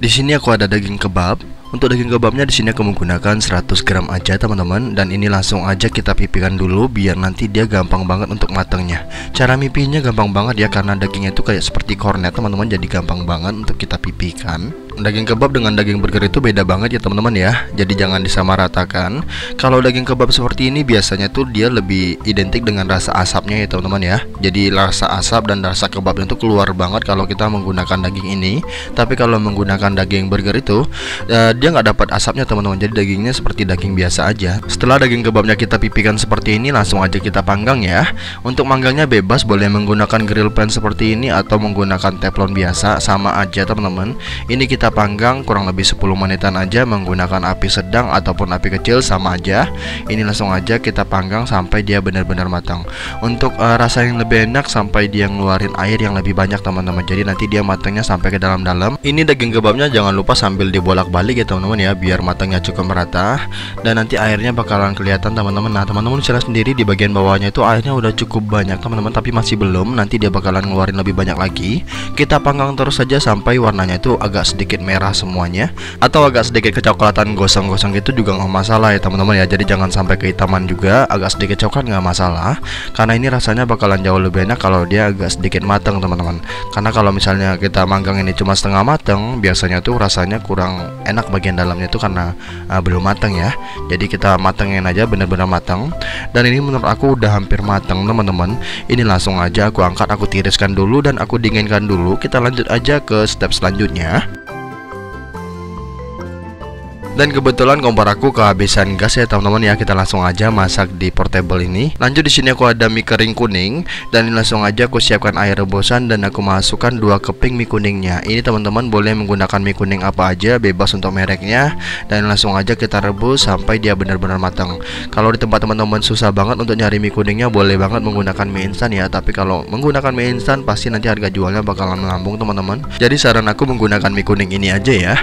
Di sini aku ada daging kebab. Untuk daging kebabnya di sini aku menggunakan 100 gram aja teman-teman, dan ini langsung aja kita pipihkan dulu biar nanti dia gampang banget untuk matangnya. Cara mipihnya gampang banget ya, karena dagingnya itu kayak seperti kornet teman-teman, jadi gampang banget untuk kita pipihkan. Daging kebab dengan daging burger itu beda banget ya teman-teman ya, jadi jangan disamaratakan. Kalau daging kebab seperti ini biasanya tuh dia lebih identik dengan rasa asapnya ya teman-teman ya. Jadi rasa asap dan rasa kebabnya itu keluar banget kalau kita menggunakan daging ini. Tapi kalau menggunakan daging burger itu dia nggak dapat asapnya teman-teman, jadi dagingnya seperti daging biasa aja. Setelah daging kebabnya kita pipihkan seperti ini, langsung aja kita panggang ya. Untuk manggangnya bebas, boleh menggunakan grill pan seperti ini atau menggunakan teflon biasa, sama aja teman-teman. Ini kita panggang kurang lebih 10 menitan aja menggunakan api sedang ataupun api kecil, sama aja. Ini langsung aja kita panggang sampai dia benar-benar matang. Untuk rasa yang lebih enak sampai dia ngeluarin air yang lebih banyak teman-teman, jadi nanti dia matangnya sampai ke dalam-dalam. Ini daging kebabnya jangan lupa sambil dibolak-balik ya teman-teman ya, biar matangnya cukup merata, dan nanti airnya bakalan kelihatan teman-teman. Nah teman-teman bisa lihat sendiri di bagian bawahnya itu airnya udah cukup banyak teman-teman, tapi masih belum, nanti dia bakalan ngeluarin lebih banyak lagi. Kita panggang terus saja sampai warnanya itu agak sedikit merah semuanya, atau agak sedikit kecoklatan gosong-gosong gitu juga nggak masalah ya teman-teman ya. Jadi jangan sampai kehitaman juga, agak sedikit coklat nggak masalah, karena ini rasanya bakalan jauh lebih enak kalau dia agak sedikit matang teman-teman. Karena kalau misalnya kita manggang ini cuma setengah matang, biasanya tuh rasanya kurang enak bagian dalamnya itu karena belum matang ya. Jadi kita matangin aja benar-benar matang, dan ini menurut aku udah hampir matang teman-teman. Ini langsung aja aku angkat, aku tiriskan dulu dan aku dinginkan dulu. Kita lanjut aja ke step selanjutnya. Dan kebetulan kompor aku kehabisan gas ya teman-teman ya, kita langsung aja masak di portable ini. Lanjut di sini aku ada mie kering kuning, dan ini langsung aja aku siapkan air rebusan dan aku masukkan 2 keping mie kuningnya. Ini teman-teman boleh menggunakan mie kuning apa aja, bebas untuk mereknya. Dan langsung aja kita rebus sampai dia benar-benar matang. Kalau di tempat teman-teman susah banget untuk nyari mie kuningnya, boleh banget menggunakan mie instan ya. Tapi kalau menggunakan mie instan pasti nanti harga jualnya bakalan melambung teman-teman. Jadi saran aku menggunakan mie kuning ini aja ya.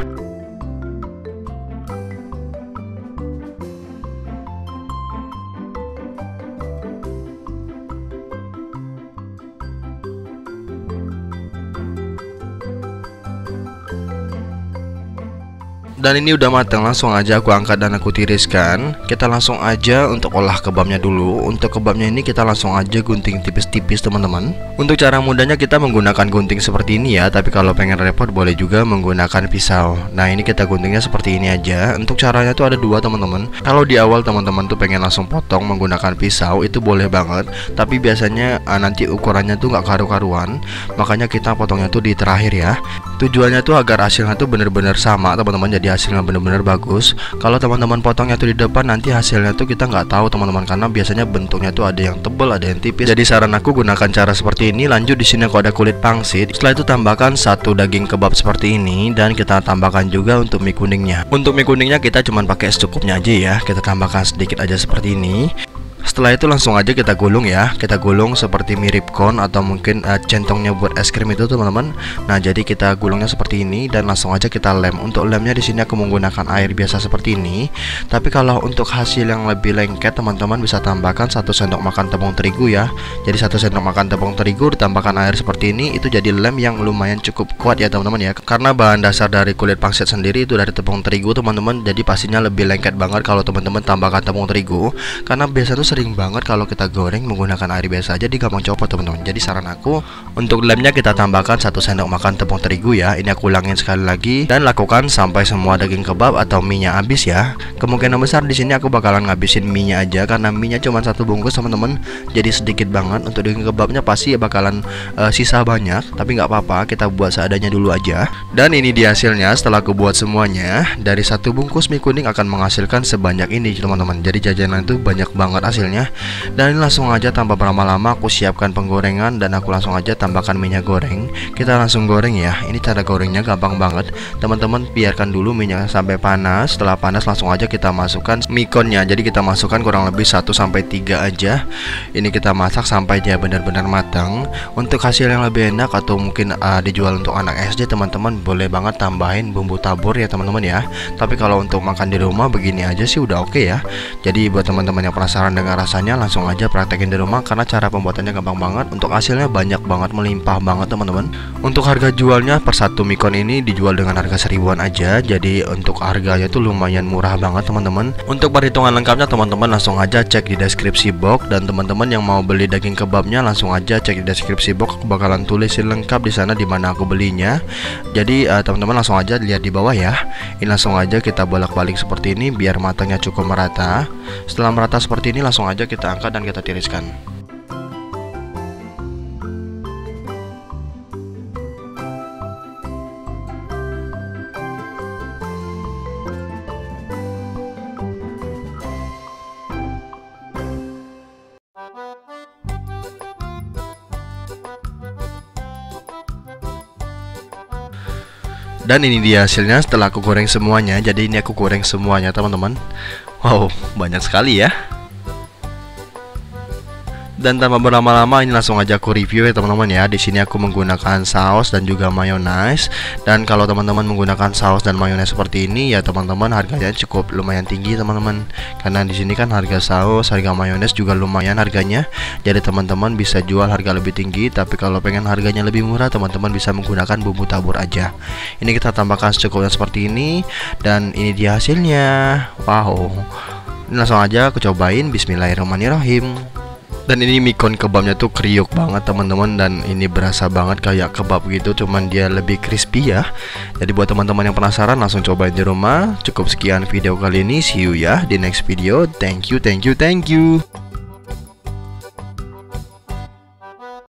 Dan ini udah matang, langsung aja aku angkat dan aku tiriskan. Kita langsung aja untuk olah kebabnya dulu. Untuk kebabnya ini kita langsung aja gunting tipis-tipis teman-teman. Untuk cara mudahnya kita menggunakan gunting seperti ini ya, tapi kalau pengen repot boleh juga menggunakan pisau. Nah ini kita guntingnya seperti ini aja. Untuk caranya tuh ada 2 teman-teman. Kalau di awal teman-teman tuh pengen langsung potong menggunakan pisau, itu boleh banget. Tapi biasanya nanti ukurannya tuh nggak karu-karuan, makanya kita potongnya tuh di terakhir ya. Tujuannya tuh agar hasilnya tuh bener-bener sama teman-teman, jadi hasilnya bener-bener bagus. Kalau teman-teman potongnya tuh di depan, nanti hasilnya tuh kita nggak tahu teman-teman, karena biasanya bentuknya tuh ada yang tebal, ada yang tipis. Jadi saran aku gunakan cara seperti ini. Lanjut di sini aku ada kulit pangsit. Setelah itu tambahkan 1 daging kebab seperti ini, dan kita tambahkan juga untuk mie kuningnya. Untuk mie kuningnya kita cuman pakai secukupnya aja ya. Kita tambahkan sedikit aja seperti ini. Setelah itu langsung aja kita gulung ya. Kita gulung seperti mirip cone atau mungkin centongnya buat es krim itu teman-teman. Nah jadi kita gulungnya seperti ini dan langsung aja kita lem. Untuk lemnya di sini aku menggunakan air biasa seperti ini. Tapi kalau untuk hasil yang lebih lengket, teman-teman bisa tambahkan 1 sendok makan tepung terigu ya. Jadi 1 sendok makan tepung terigu ditambahkan air seperti ini, itu jadi lem yang lumayan cukup kuat ya teman-teman ya. Karena bahan dasar dari kulit pangsit sendiri itu dari tepung terigu teman-teman, jadi pastinya lebih lengket banget kalau teman-teman tambahkan tepung terigu. Karena biasa tuh sering banget kalau kita goreng menggunakan air biasa aja, dia gampang copot teman-teman. Jadi saran aku untuk lemnya kita tambahkan 1 sendok makan tepung terigu ya. Ini aku ulangin sekali lagi, dan lakukan sampai semua daging kebab atau mie-nya habis ya. Kemungkinan besar di sini aku bakalan ngabisin mie-nya aja, karena mie-nya cuma 1 bungkus teman-teman, jadi sedikit banget. Untuk daging kebabnya pasti bakalan sisa banyak, tapi nggak apa-apa, kita buat seadanya dulu aja. Dan ini dia hasilnya setelah aku buat semuanya. Dari 1 bungkus mie kuning akan menghasilkan sebanyak ini teman-teman. Jadi jajanan itu banyak banget hasilnya. Dan ini langsung aja tanpa berlama-lama aku siapkan penggorengan, dan aku langsung aja tambahkan minyak goreng. Kita langsung goreng ya. Ini cara gorengnya gampang banget teman-teman. Biarkan dulu minyak sampai panas. Setelah panas langsung aja kita masukkan mikonnya. Jadi kita masukkan kurang lebih 1-3 aja. Ini kita masak sampai dia benar-benar matang. Untuk hasil yang lebih enak atau mungkin dijual untuk anak SD, teman-teman boleh banget tambahin bumbu tabur ya teman-teman ya. Tapi kalau untuk makan di rumah begini aja sih udah oke ya. Jadi buat teman-teman yang penasaran dengan bagaimana rasanya, langsung aja praktekin di rumah karena cara pembuatannya gampang banget. Untuk hasilnya banyak banget, melimpah banget teman-teman. Untuk harga jualnya per satu micon ini dijual dengan harga 1000-an aja. Jadi untuk harganya tuh lumayan murah banget teman-teman. Untuk perhitungan lengkapnya teman-teman langsung aja cek di deskripsi box, dan teman-teman yang mau beli daging kebabnya langsung aja cek di deskripsi box. Aku bakalan tulisin lengkap di sana di mana aku belinya. Jadi teman-teman langsung aja lihat di bawah ya. Ini langsung aja kita bolak-balik seperti ini biar matangnya cukup merata. Setelah merata seperti ini langsung aja kita angkat dan kita tiriskan. Dan ini dia hasilnya setelah aku goreng semuanya. Jadi ini aku goreng semuanya teman-teman. Wow, banyak sekali ya. Dan tanpa berlama-lama ini langsung aja aku review ya teman-teman ya. Di sini aku menggunakan saus dan juga mayones. Dan kalau teman-teman menggunakan saus dan mayones seperti ini ya teman-teman, harganya cukup lumayan tinggi teman-teman. Karena di sini kan harga saus, harga mayones juga lumayan harganya. Jadi teman-teman bisa jual harga lebih tinggi. Tapi kalau pengen harganya lebih murah, teman-teman bisa menggunakan bumbu tabur aja. Ini kita tambahkan secukupnya seperti ini. Dan ini dia hasilnya. Wow. Ini langsung aja aku cobain. Bismillahirrahmanirrahim. Dan ini micon kebabnya tuh kriuk banget teman-teman, dan ini berasa banget kayak kebab gitu, cuman dia lebih crispy ya. Jadi buat teman-teman yang penasaran langsung cobain di rumah. Cukup sekian video kali ini, see you ya di next video. Thank you.